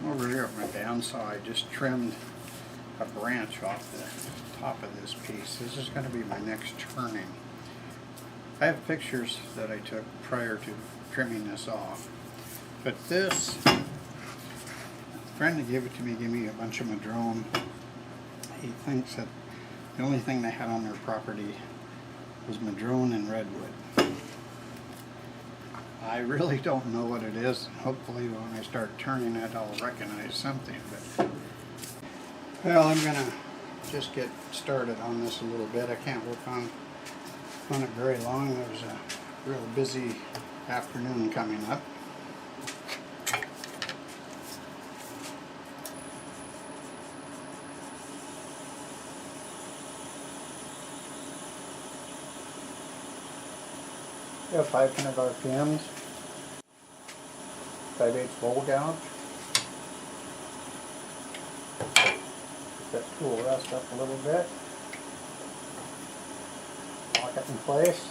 Over here at my bandsaw, I just trimmed a branch off the top of this piece. This is going to be my next turning. I have pictures that I took prior to trimming this off. But this, a friend that gave it to me gave me a bunch of Madrone. He thinks that the only thing they had on their property was Madrone and Redwood. I really don't know what it is. Hopefully when I start turning it I'll recognize something. But well, I'm gonna just get started on this a little bit. I can't work on it very long. There's a real busy afternoon coming up. Yeah, 500 RPMs, 5/8 bowl gouge. Get that tool rest up a little bit. Lock it in place.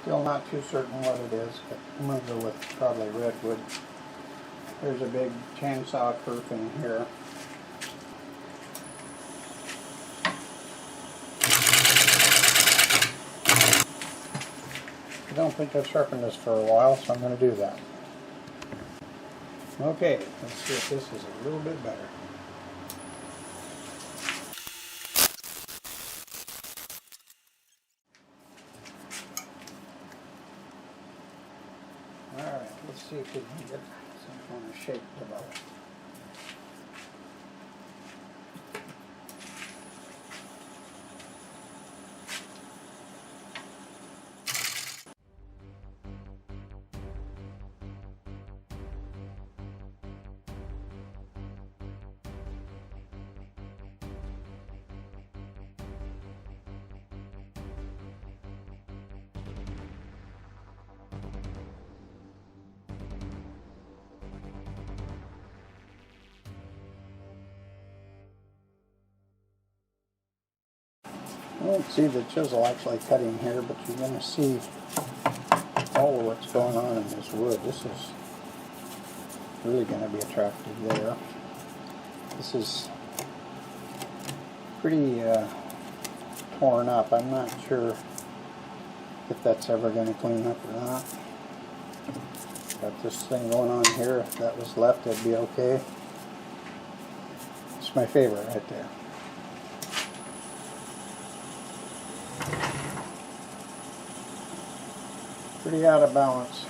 Still not too certain what it is, but I'm going to go with probably Redwood. There's a big chainsaw kerf in here. I don't think I've sharpened this for a while, so I'm going to do that. Okay, let's see if this is a little bit better. Alright, let's see if we can get some kind of shape developed. I don't see the chisel actually cutting here, but you're going to see all of what's going on in this wood. This is really going to be attractive there. This is pretty torn up. I'm not sure if that's ever going to clean up or not. Got this thing going on here. If that was left, it'd be okay. It's my favorite right there. Pretty out of balance.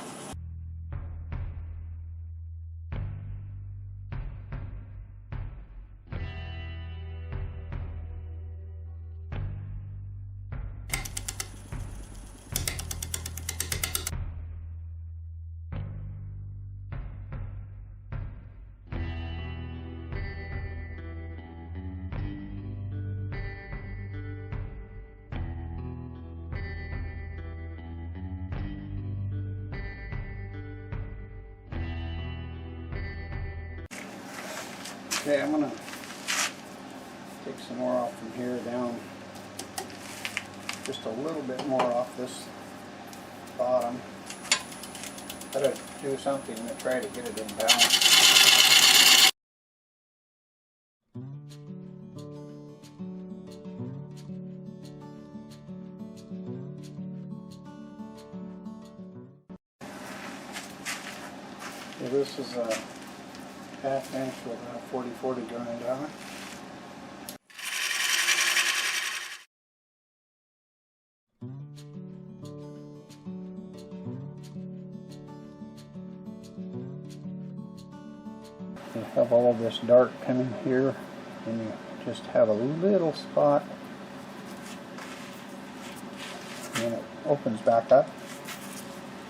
Okay, I'm going to take some more off from here down, just a little bit more off this bottom. Gotta do something to try to get it in balance. So this is a half inch with a 40-40 grind on it. You have all this dart coming here, and you just have a little spot, and then it opens back up.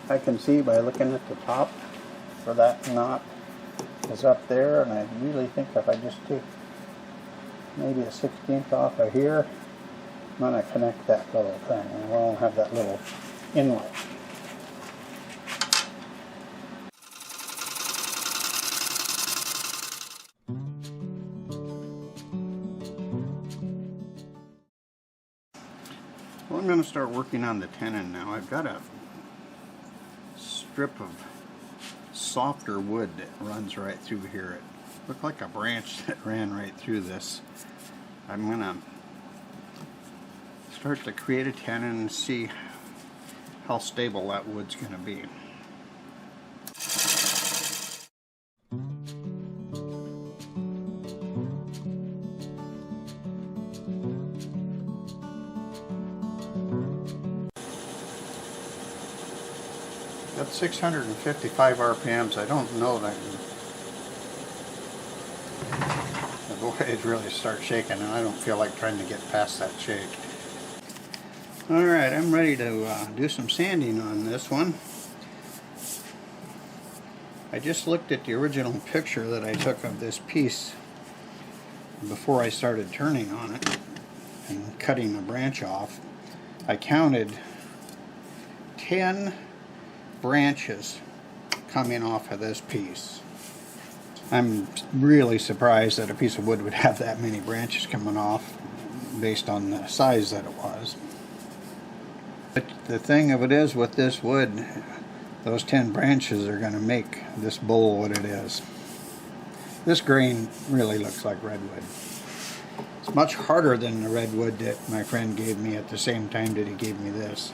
I can see by looking at the top where that knot is up there, and I really think if I just take maybe a 1/16 off of here, I'm going to connect that little thing, and we'll have that little inlet. Well, I'm going to start working on the tenon now. I've got a strip of softer wood that runs right through here. It looked like a branch that ran right through this. I'm going to start to create a tenon and see how stable that wood's going to be. Got 655 RPMs. I don't know that the blade really starts shaking, and I don't feel like trying to get past that shake. Alright, I'm ready to do some sanding on this one. I just looked at the original picture that I took of this piece before I started turning on it and cutting the branch off. I counted 10 branches coming off of this piece. I'm really surprised that a piece of wood would have that many branches coming off based on the size that it was. But the thing of it is, with this wood, those 10 branches are going to make this bowl what it is. This grain really looks like redwood. It's much harder than the redwood that my friend gave me at the same time that he gave me this.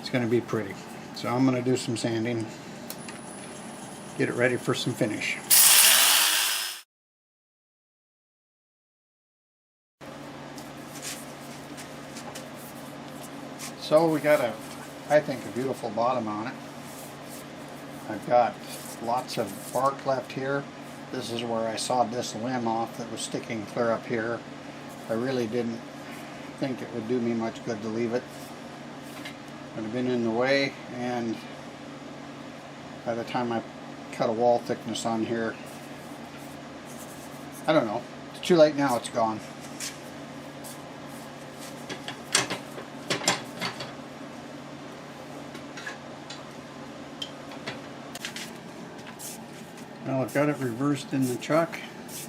It's going to be pretty. So I'm going to do some sanding, get it ready for some finish. So we got I think, a beautiful bottom on it. I've got lots of bark left here. This is where I sawed this limb off that was sticking clear up here. I really didn't think it would do me much good to leave it. It would have been in the way, and by the time I cut a wall thickness on here, I don't know. It's too late now, it's gone. Well, I've got it reversed in the chuck. It's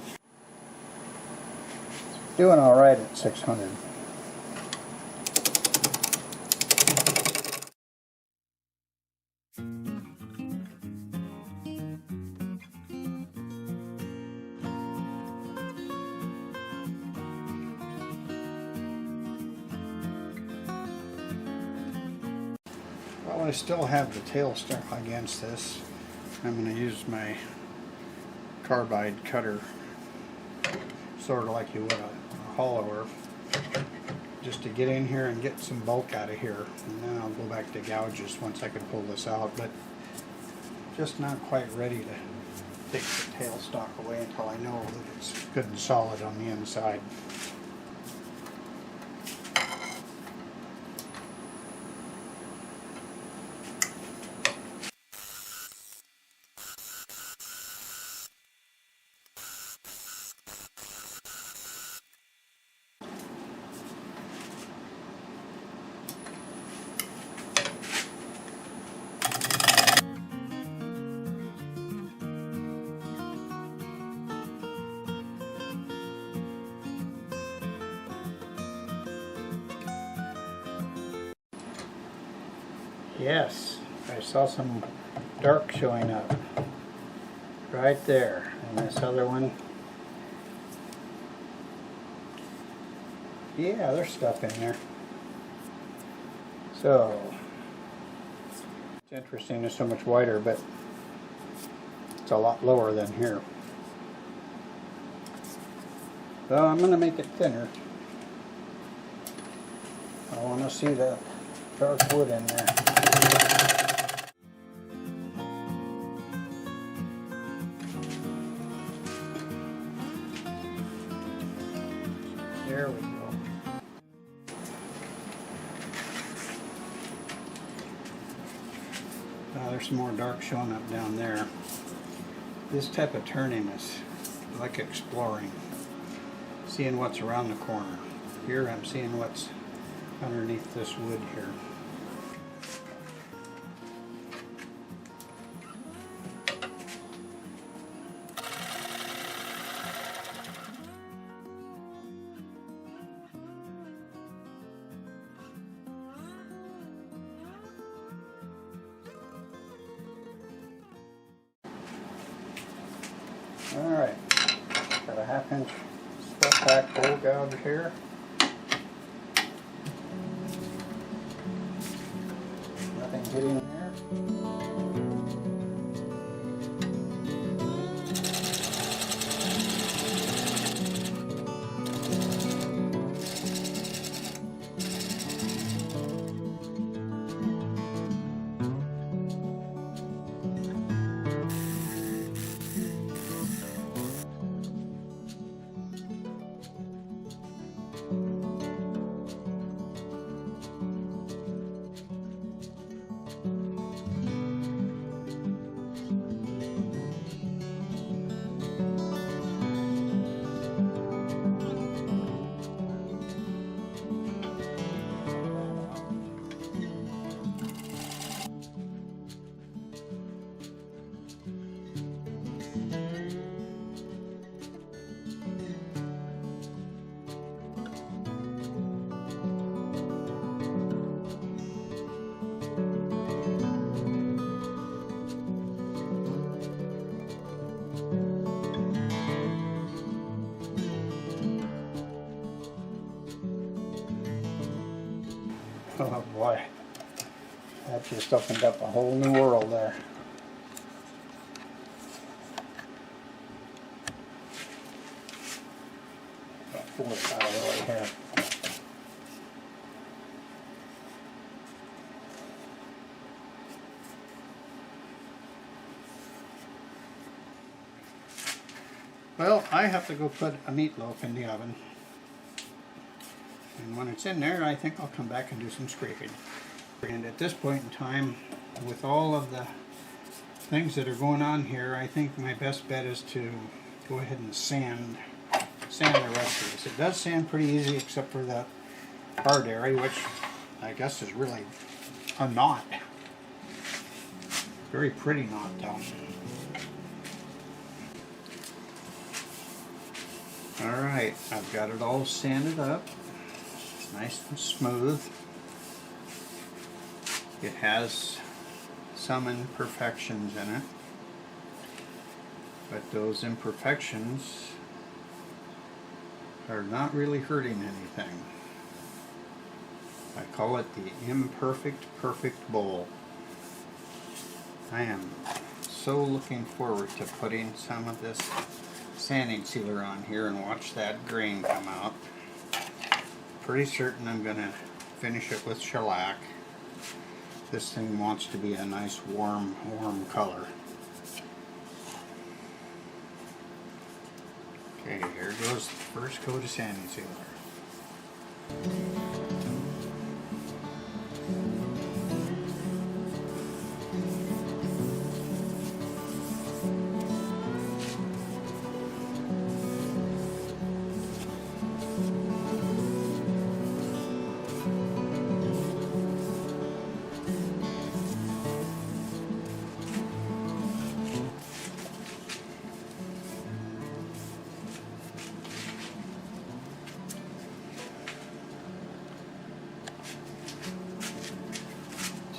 doing all right at 600. Well, I still have the tail stuck against this. I'm going to use my carbide cutter, sort of like you would a hollower, just to get in here and get some bulk out of here. And then I'll go back to gouges once I can pull this out, but just not quite ready to take the tail stock away until I know that it's good and solid on the inside. Yes, I saw some dark showing up right there, and this other one, yeah, there's stuff in there. So it's interesting, it's so much wider, but it's a lot lower than here. So I'm going to make it thinner. I want to see the dark wood in there. There we go. There's some more dark showing up down there. This type of turning is like exploring, seeing what's around the corner. Here I'm seeing what's underneath this wood here. Alright, got a 1/2 inch step back hole gouge here. Nothing hitting there. Oh boy, that just opened up a whole new world there. Pull this out of the way here. Well, I have to go put a meatloaf in the oven. And when it's in there, I think I'll come back and do some scraping. And at this point in time, with all of the things that are going on here, I think my best bet is to go ahead and sand the rest of this. It does sand pretty easy except for the hard area, which I guess is really a knot. Very pretty knot though. Alright, I've got it all sanded up. Nice and smooth. It has some imperfections in it, but those imperfections are not really hurting anything. I call it the imperfect perfect bowl. I am so looking forward to putting some of this sanding sealer on here and watch that grain come out. Pretty certain I'm going to finish it with shellac. This thing wants to be a nice warm color. Okay, here goes the first coat of sanding sealer.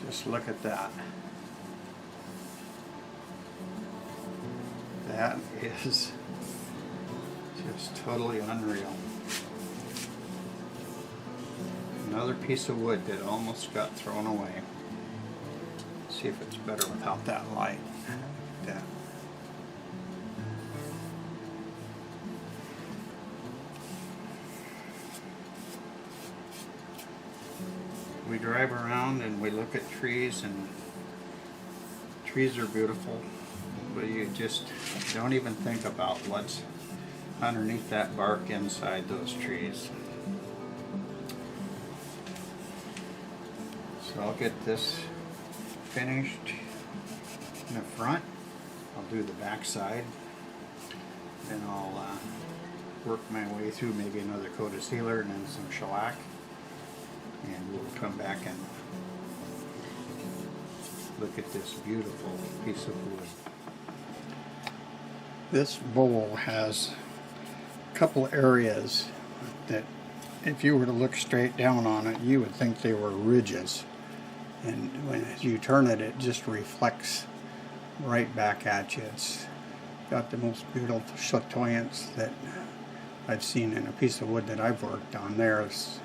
Just look at that. That is just totally unreal. Another piece of wood that almost got thrown away. Let's see if it's better without that light. Yeah. We drive around and we look at trees, and trees are beautiful, but you just don't even think about what's underneath that bark inside those trees. So I'll get this finished in the front. I'll do the back side, then I'll work my way through maybe another coat of sealer and then some shellac. And we'll come back and look at this beautiful piece of wood. This bowl has a couple areas that if you were to look straight down on it, you would think they were ridges. And when you turn it, it just reflects right back at you. got the most beautiful chatoyance that I've seen in a piece of wood that I've worked on. There's,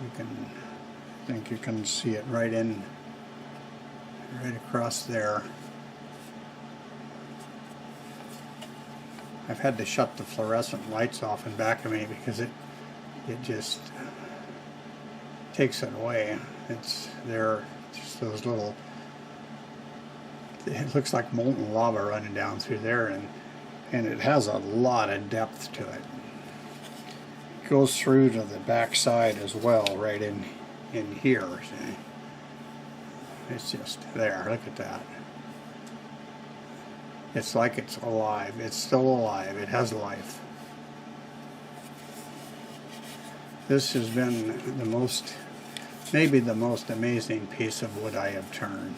I think you can see it right across there. I've had to shut the fluorescent lights off in back of me because it just takes it away. It's there, just those little, it looks like molten lava running down through there, and it has a lot of depth to it. It goes through to the back side as well, right in here. See? It's just there, look at that. It's like it's alive. It's still alive. It has life. This has been the most, maybe the most amazing piece of wood I have turned.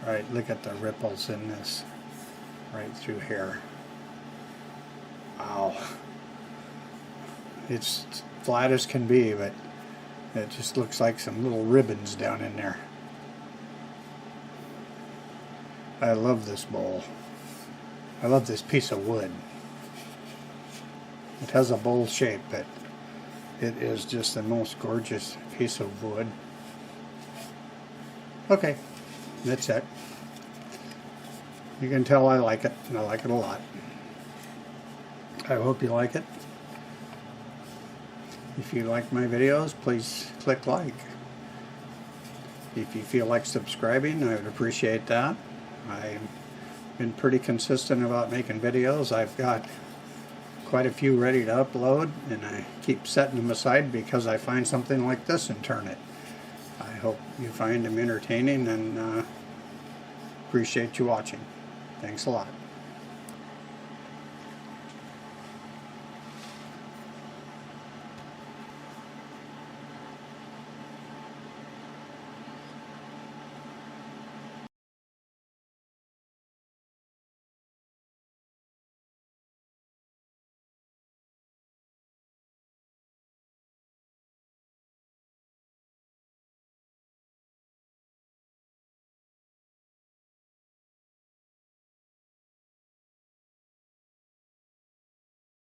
Right, look at the ripples in this, right through here. Wow. It's flat as can be, but it just looks like some little ribbons down in there. I love this bowl. I love this piece of wood. It has a bowl shape, but it is just the most gorgeous piece of wood. Okay, that's it. You can tell I like it, and I like it a lot. I hope you like it. If you like my videos, please click like. If you feel like subscribing, I would appreciate that. I've been pretty consistent about making videos. I've got quite a few ready to upload, and I keep setting them aside because I find something like this and turn it. I hope you find them entertaining, and appreciate you watching. Thanks a lot.